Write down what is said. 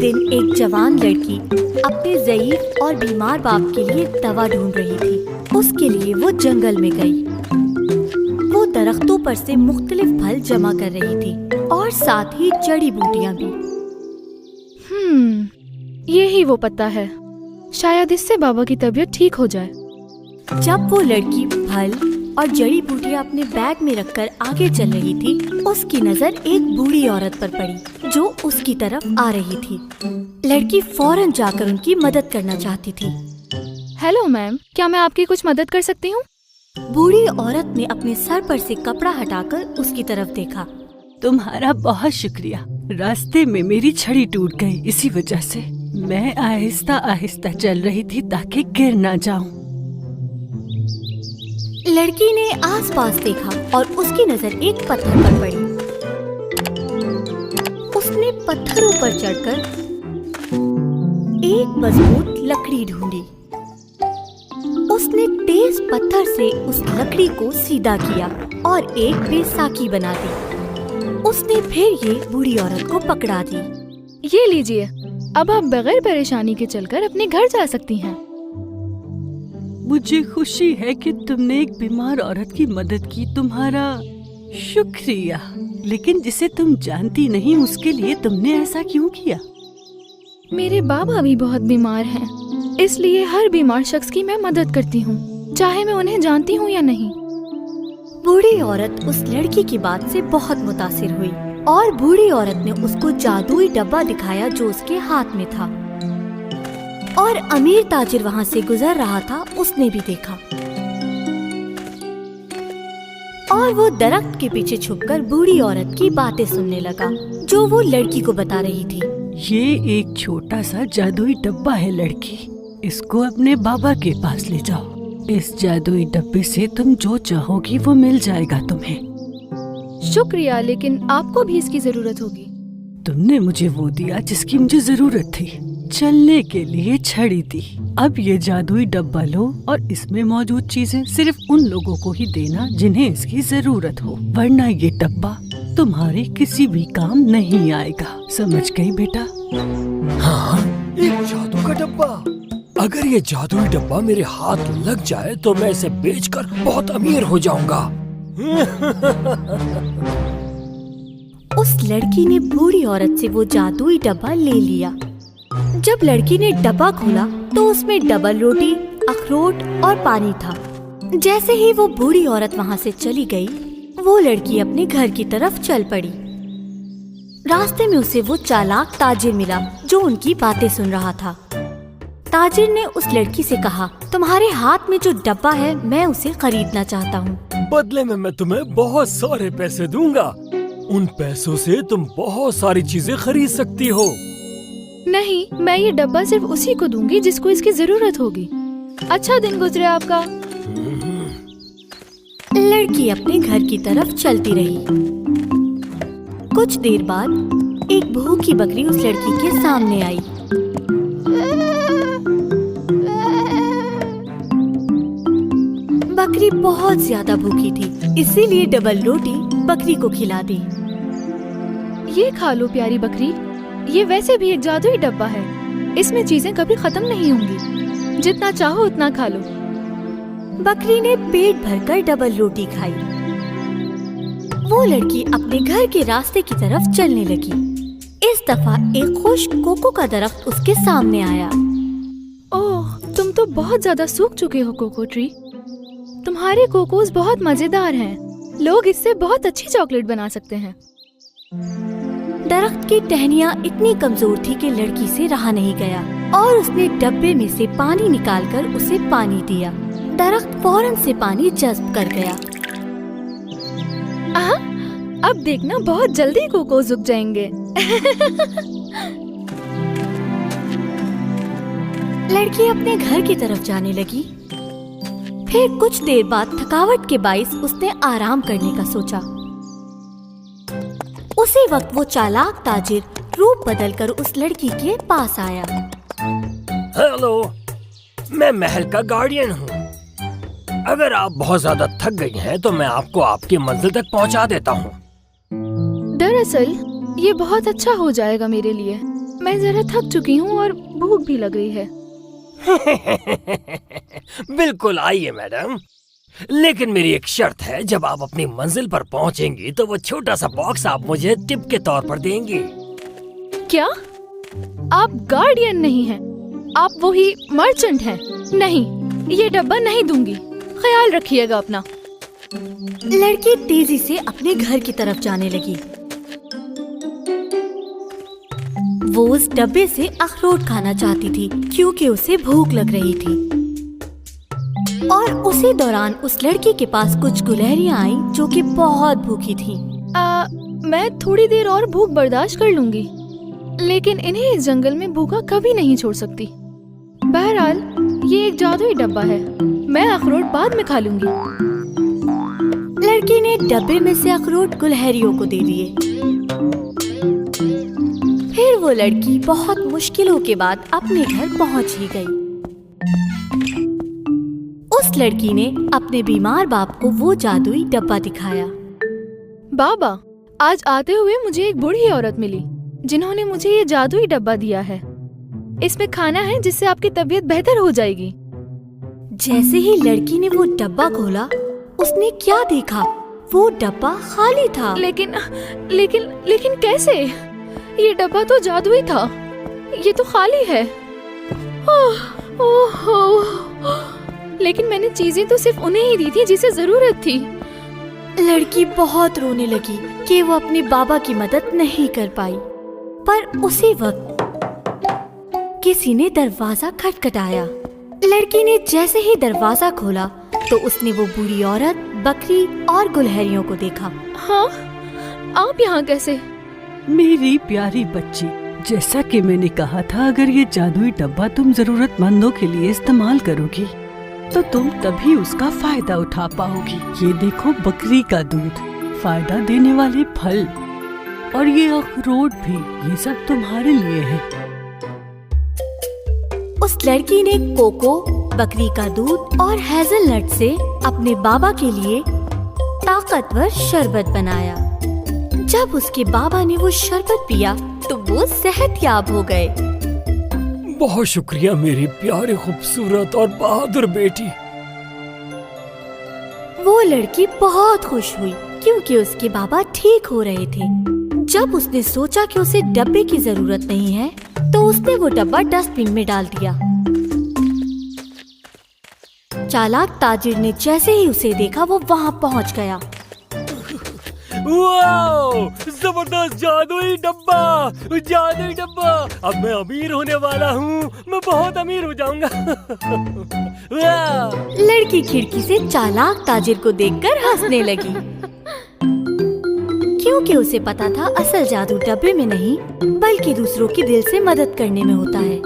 दिन एक जवान लड़की अपने ज़ईफ और बीमार बाप के लिए दवा ढूंढ रही थी। उसके लिए वो जंगल में गई। वो दरख्तों पर से मुख्तलिफ फल जमा कर रही थी और साथ ही जड़ी बूटियां भी। ये ही वो पत्ता है, शायद इससे बाबा की तबीयत ठीक हो जाए। जब वो लड़की फल और जड़ी बूटियां अपने बैग में रखकर आगे चल रही थी, उसकी नजर एक बूढ़ी औरत पर पड़ी जो उसकी तरफ आ रही थी। लड़की फौरन जाकर उनकी मदद करना चाहती थी। हेलो मैम, क्या मैं आपकी कुछ मदद कर सकती हूँ? बूढ़ी औरत ने अपने सर पर से कपड़ा हटाकर उसकी तरफ देखा। तुम्हारा बहुत शुक्रिया। रास्ते में मेरी छड़ी टूट गई, इसी वजह से मैं आहिस्ता आहिस्ता चल रही थी ताकि गिर ना जाऊं। लड़की ने आसपास देखा और उसकी नजर एक पत्थर पर पड़ी। उसने पत्थरों पर चढ़कर एक मजबूत लकड़ी ढूंढी। उसने तेज पत्थर से उस लकड़ी को सीधा किया और एक बैसाखी बना दी। उसने फिर ये बूढ़ी औरत को पकड़ा दी। ये लीजिए, अब आप बगैर परेशानी के चलकर अपने घर जा सकती हैं। मुझे खुशी है कि तुमने एक बीमार औरत की मदद की, तुम्हारा शुक्रिया। लेकिन जिसे तुम जानती नहीं उसके लिए तुमने ऐसा क्यों किया? मेरे बाबा भी बहुत बीमार हैं, इसलिए हर बीमार शख्स की मैं मदद करती हूँ, चाहे मैं उन्हें जानती हूँ या नहीं। बूढ़ी औरत उस लड़की की बात से बहुत मुतासिर हुई और बूढ़ी औरत ने उसको जादुई डब्बा दिखाया जो उसके हाथ में था। और अमीर ताजिर वहाँ से गुजर रहा था, उसने भी देखा और वो दरख्त के पीछे छुपकर बूढ़ी औरत की बातें सुनने लगा जो वो लड़की को बता रही थी। ये एक छोटा सा जादुई डब्बा है लड़की, इसको अपने बाबा के पास ले जाओ। इस जादुई डब्बे से तुम जो चाहोगी वो मिल जाएगा तुम्हें। शुक्रिया, लेकिन आपको भी इसकी जरूरत होगी। तुमने मुझे वो दिया जिसकी मुझे जरूरत थी, चलने के लिए छड़ी दी। अब ये जादुई डब्बा लो और इसमें मौजूद चीजें सिर्फ उन लोगों को ही देना जिन्हें इसकी जरूरत हो, वरना ये डब्बा तुम्हारे किसी भी काम नहीं आएगा। समझ गई बेटा? हाँ, एक जादू का डब्बा। अगर ये जादुई डब्बा मेरे हाथ लग जाए तो मैं इसे बेचकर बहुत अमीर हो जाऊंगा। उस लड़की ने बूढ़ी औरत से वो जादुई डब्बा ले लिया। जब लड़की ने डब्बा खोला तो उसमें डबल रोटी, अखरोट और पानी था। जैसे ही वो बूढ़ी औरत वहाँ से चली गई, वो लड़की अपने घर की तरफ चल पड़ी। रास्ते में उसे वो चालाक ताजिर मिला जो उनकी बातें सुन रहा था। ताजिर ने उस लड़की से कहा, तुम्हारे हाथ में जो डब्बा है मैं उसे खरीदना चाहता हूँ। बदले में मैं तुम्हें बहुत सारे पैसे दूंगा। उन पैसों से तुम बहुत सारी चीजें खरीद सकती हो। नहीं, मैं ये डब्बा सिर्फ उसी को दूंगी जिसको इसकी जरूरत होगी। अच्छा दिन गुजरे आपका। लड़की अपने घर की तरफ चलती रही। कुछ देर बाद एक भूखी बकरी उस लड़की के सामने आई। बकरी बहुत ज्यादा भूखी थी, इसीलिए डबल रोटी बकरी को खिला दी। ये खा लो प्यारी बकरी, ये वैसे भी एक जादुई डब्बा है, इसमें चीजें कभी खत्म नहीं होंगी, जितना चाहो उतना खा लो। बकरी ने पेट भरकर डबल रोटी खाई। वो लड़की अपने घर के रास्ते की तरफ चलने लगी। इस दफा एक खुश्क कोको का दरख्त उसके सामने आया। ओह, तुम तो बहुत ज्यादा सूख चुके हो कोको ट्री। तुम्हारे कोकोस बहुत मजेदार हैं। लोग इससे बहुत अच्छी चॉकलेट बना सकते हैं। दरख्त की टहनियाँ इतनी कमजोर थी कि लड़की से रहा नहीं गया और उसने डब्बे में से पानी निकालकर उसे पानी दिया। दरख्त फौरन से पानी जज्ब कर गया। अब देखना, बहुत जल्दी कोकोस उग जाएंगे। लड़की अपने घर की तरफ जाने लगी। फिर कुछ देर बाद थकावट के बाइस उसने आराम करने का सोचा। उसी वक्त वो चालाक ताजिर रूप बदलकर उस लड़की के पास आया। हेलो, मैं महल का गार्डियन हूँ। अगर आप बहुत ज्यादा थक गई हैं तो मैं आपको आपकी मंजिल तक पहुँचा देता हूँ। दरअसल ये बहुत अच्छा हो जाएगा मेरे लिए। मैं जरा थक चुकी हूँ और भूख भी लग रही है। बिल्कुल आइए मैडम, लेकिन मेरी एक शर्त है, जब आप अपनी मंजिल पर पहुंचेंगी तो वो छोटा सा बॉक्स आप मुझे टिप के तौर पर देंगी। क्या? आप गार्डियन नहीं हैं, आप वही मर्चेंट हैं। नहीं, ये डब्बा नहीं दूंगी, ख्याल रखिएगा अपना। लड़की तेजी से अपने घर की तरफ जाने लगी। वो उस डब्बे से अखरोट खाना चाहती थी क्योंकि उसे भूख लग रही थी। और उसी दौरान उस लड़की के पास कुछ गुलहरियां आईं जो कि बहुत भूखी थीं। मैं थोड़ी देर और भूख बर्दाश्त कर लूंगी, लेकिन इन्हें इस जंगल में भूखा कभी नहीं छोड़ सकती। बहरहाल, ये एक जादुई डब्बा है, मैं अखरोट बाद में खा लूंगी। लड़की ने डब्बे में से अखरोट गुलहरियों को दे दिए। फिर वो लड़की बहुत मुश्किलों के बाद अपने घर पहुंच ही गई। उस लड़की ने अपने बीमार बाप को वो जादुई डब्बा दिखाया। बाबा, आज आते हुए मुझे एक बूढ़ी औरत मिली जिन्होंने मुझे ये जादुई डब्बा दिया है। इसमें खाना है जिससे आपकी तबीयत बेहतर हो जाएगी। जैसे ही लड़की ने वो डब्बा खोला, उसने क्या देखा? वो डब्बा खाली था। लेकिन लेकिन लेकिन कैसे? ये डब्बा तो जादुई था, ये तो खाली है। लेकिन मैंने चीजें तो सिर्फ उन्हें ही दी थी जिसे जरूरत थी। लड़की बहुत रोने लगी कि वो अपने बाबा की मदद नहीं कर पाई। पर उसी वक्त किसी ने दरवाजा खटखटाया। लड़की ने जैसे ही दरवाजा खोला तो उसने वो बूढ़ी औरत, बकरी और गुलहरियों को देखा। हाँ, आप यहाँ कैसे? मेरी प्यारी बच्ची, जैसा कि मैंने कहा था, अगर ये जादुई डब्बा तुम जरूरतमंदों के लिए इस्तेमाल करोगी तो तुम तभी उसका फायदा उठा पाओगी। ये देखो, बकरी का दूध, फायदा देने वाले फल और ये अखरोट भी, ये सब तुम्हारे लिए है। उस लड़की ने कोको, बकरी का दूध और हेजलनट से अपने बाबा के लिए ताकतवर शरबत बनाया। जब उसके बाबा ने वो शरबत पिया तो वो सेहतयाब हो गए। बहुत शुक्रिया मेरी प्यारी, खूबसूरत और बहादुर बेटी। वो लड़की बहुत खुश हुई क्योंकि उसके बाबा ठीक हो रहे थे। जब उसने सोचा कि उसे डब्बे की जरूरत नहीं है तो उसने वो डब्बा डस्टबिन में डाल दिया। चालाक ताजिर ने जैसे ही उसे देखा वो वहाँ पहुँच गया। वाओ, जबरदस्त जादुई डब्बा, जादुई डब्बा। अब मैं अमीर होने वाला हूँ, मैं बहुत अमीर हो जाऊंगा। वाह। लड़की खिड़की से चालाक ताजिर को देखकर हंसने लगी क्योंकि उसे पता था असल जादू डब्बे में नहीं बल्कि दूसरों की दिल से मदद करने में होता है।